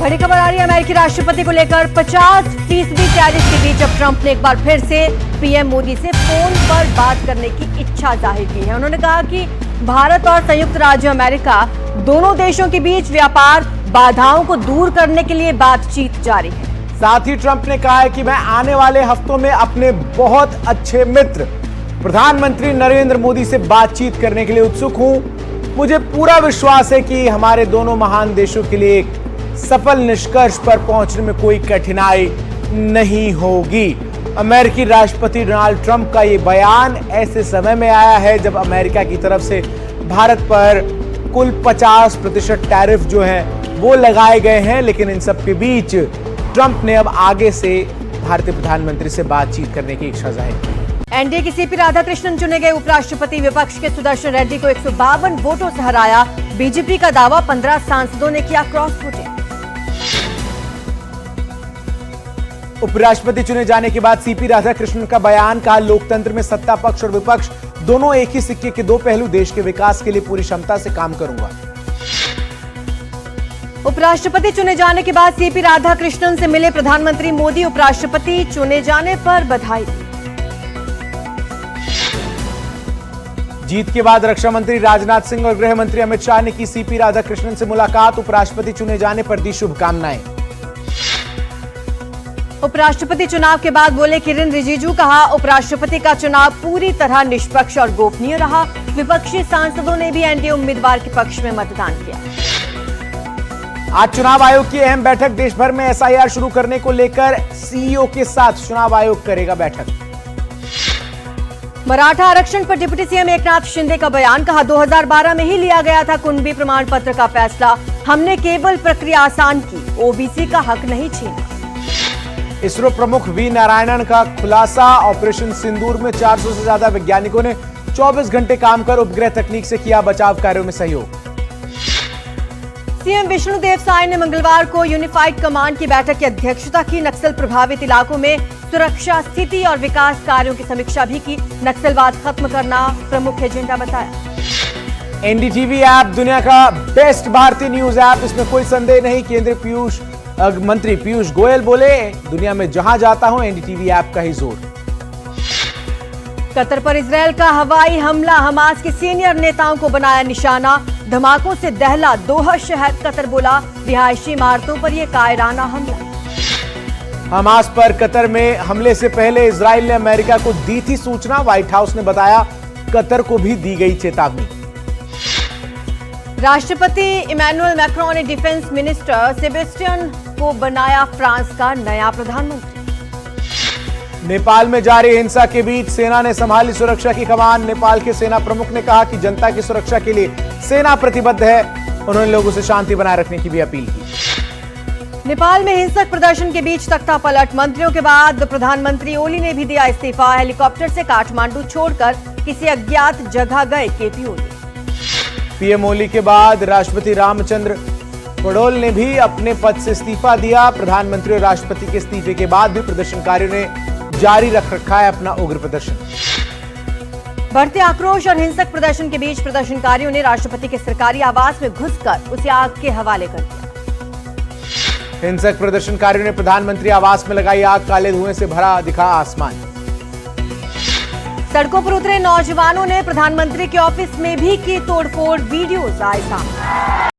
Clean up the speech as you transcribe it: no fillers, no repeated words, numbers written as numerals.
बड़ी खबर आ रही है अमेरिकी राष्ट्रपति को लेकर 50% टैरिफ के बीच अब ट्रंप ने एक बार फिर से पीएम मोदी से फोन पर बात करने की इच्छा जाहिर की है। उन्होंने कहा कि भारत और संयुक्त राज्य अमेरिका दोनों देशों के बीच व्यापार बाधाओं को दूर करने के लिए बातचीत जारी है। साथ ही ट्रंप ने कहा है कि मैं आने वाले हफ्तों में अपने बहुत अच्छे मित्र प्रधानमंत्री नरेंद्र मोदी से बातचीत करने के लिए उत्सुक हूं। मुझे पूरा विश्वास है कि हमारे दोनों महान देशों के लिए एक सफल निष्कर्ष पर पहुंचने में कोई कठिनाई नहीं होगी। अमेरिकी राष्ट्रपति डोनाल्ड ट्रंप का यह बयान ऐसे समय में आया है जब अमेरिका की तरफ से भारत पर कुल 50% टैरिफ जो है वो लगाए गए हैं। लेकिन इन सब के बीच ट्रंप ने अब आगे से भारतीय प्रधानमंत्री से बातचीत करने की इच्छा जाहिर की। एनडीए की सीपी राधाकृष्णन चुने गए उपराष्ट्रपति। विपक्ष के सुदर्शन रेड्डी को 152 वोटों से हराया। बीजेपी का दावा 15 सांसदों ने किया क्रॉस वोटिंग। उपराष्ट्रपति चुने जाने के बाद सीपी राधाकृष्णन का बयान, कहा लोकतंत्र में सत्ता पक्ष और विपक्ष दोनों एक ही सिक्के के दो पहलू, देश के विकास के लिए पूरी क्षमता से काम करूंगा। उपराष्ट्रपति चुने जाने के बाद सीपी राधाकृष्णन से मिले प्रधानमंत्री मोदी। उपराष्ट्रपति चुने जाने पर बधाई दी। जीत के बाद रक्षा मंत्री राजनाथ सिंह और गृह मंत्री अमित शाह ने की सीपी राधाकृष्णन से मुलाकात। उपराष्ट्रपति चुने जाने पर दी शुभकामनाएं। उपराष्ट्रपति चुनाव के बाद बोले किरेन रिजिजू, कहा उपराष्ट्रपति का चुनाव पूरी तरह निष्पक्ष और गोपनीय रहा। विपक्षी सांसदों ने भी एनडीए उम्मीदवार के पक्ष में मतदान किया। आज चुनाव आयोग की अहम बैठक। देश भर में एसआईआर शुरू करने को लेकर सीईओ के साथ चुनाव आयोग करेगा बैठक। मराठा आरक्षण पर डिप्टी सीएम एकनाथ शिंदे का बयान, कहा 2012 में ही लिया गया था कुणबी प्रमाण पत्र का फैसला। हमने केवल प्रक्रिया आसान की, ओबीसी का हक नहीं छीना। इसरो प्रमुख वी नारायणन का खुलासा, ऑपरेशन सिंदूर में 400 से ज्यादा वैज्ञानिकों ने 24 घंटे काम कर उपग्रह तकनीक से किया बचाव कार्यों में सहयोग। सीएम विष्णुदेव साय ने मंगलवार को यूनिफाइड कमांड की बैठक की अध्यक्षता की। नक्सल प्रभावित इलाकों में सुरक्षा स्थिति और विकास कार्यों की समीक्षा भी की। नक्सलवाद खत्म करना प्रमुख एजेंडा बताया। एनडीटीवी ऐप दुनिया का बेस्ट भारतीय न्यूज ऐप, इसमें कोई संदेह नहीं। केंद्रीय मंत्री पीयूष गोयल बोले, दुनिया में जहां जाता हूं एनडीटीवी ऐप का ही जोर। कतर पर इजरायल का हवाई हमला, हमास के सीनियर नेताओं को बनाया निशाना। धमाकों से दहला दोहा शहर। कतर बोला, रिहायशी इमारतों पर यह कायराना हमला। हमास पर कतर में हमले से पहले इजरायल ने अमेरिका को दी थी सूचना। व्हाइट हाउस ने बताया कतर को भी दी गई चेतावनी। राष्ट्रपति इमैनुअल मैक्रोन ने डिफेंस मिनिस्टर सेबेस्टियन को बनाया फ्रांस का नया प्रधानमंत्री। नेपाल में जारी हिंसा के बीच सेना ने संभाली सुरक्षा की कमान। नेपाल के सेना प्रमुख ने कहा कि जनता की सुरक्षा के लिए सेना प्रतिबद्ध है। उन्होंने लोगों से शांति बनाए रखने की भी अपील की। नेपाल में हिंसक प्रदर्शन के बीच तख्ता पलट। मंत्रियों के बाद प्रधानमंत्री ओली ने भी दिया इस्तीफा। हेलीकॉप्टर से काठमांडू छोड़कर किसी अज्ञात जगह गए केपी ओली। पीएम ओली के बाद राष्ट्रपति रामचंद्र पडोल ने भी अपने पद से इस्तीफा दिया। प्रधानमंत्री और राष्ट्रपति के इस्तीफे के बाद भी प्रदर्शनकारियों ने जारी रख रखा है अपना उग्र प्रदर्शन। बढ़ते आक्रोश और हिंसक प्रदर्शन के बीच प्रदर्शनकारियों ने राष्ट्रपति के सरकारी आवास में घुसकर उसे आग के हवाले कर दिया। हिंसक प्रदर्शनकारियों ने प्रधानमंत्री आवास में लगाई आग। काले धुएं से भरा दिखा आसमान। सड़कों पर उतरे नौजवानों ने प्रधानमंत्री के ऑफिस में भी की तोड़फोड़। वीडियोज आए सामने।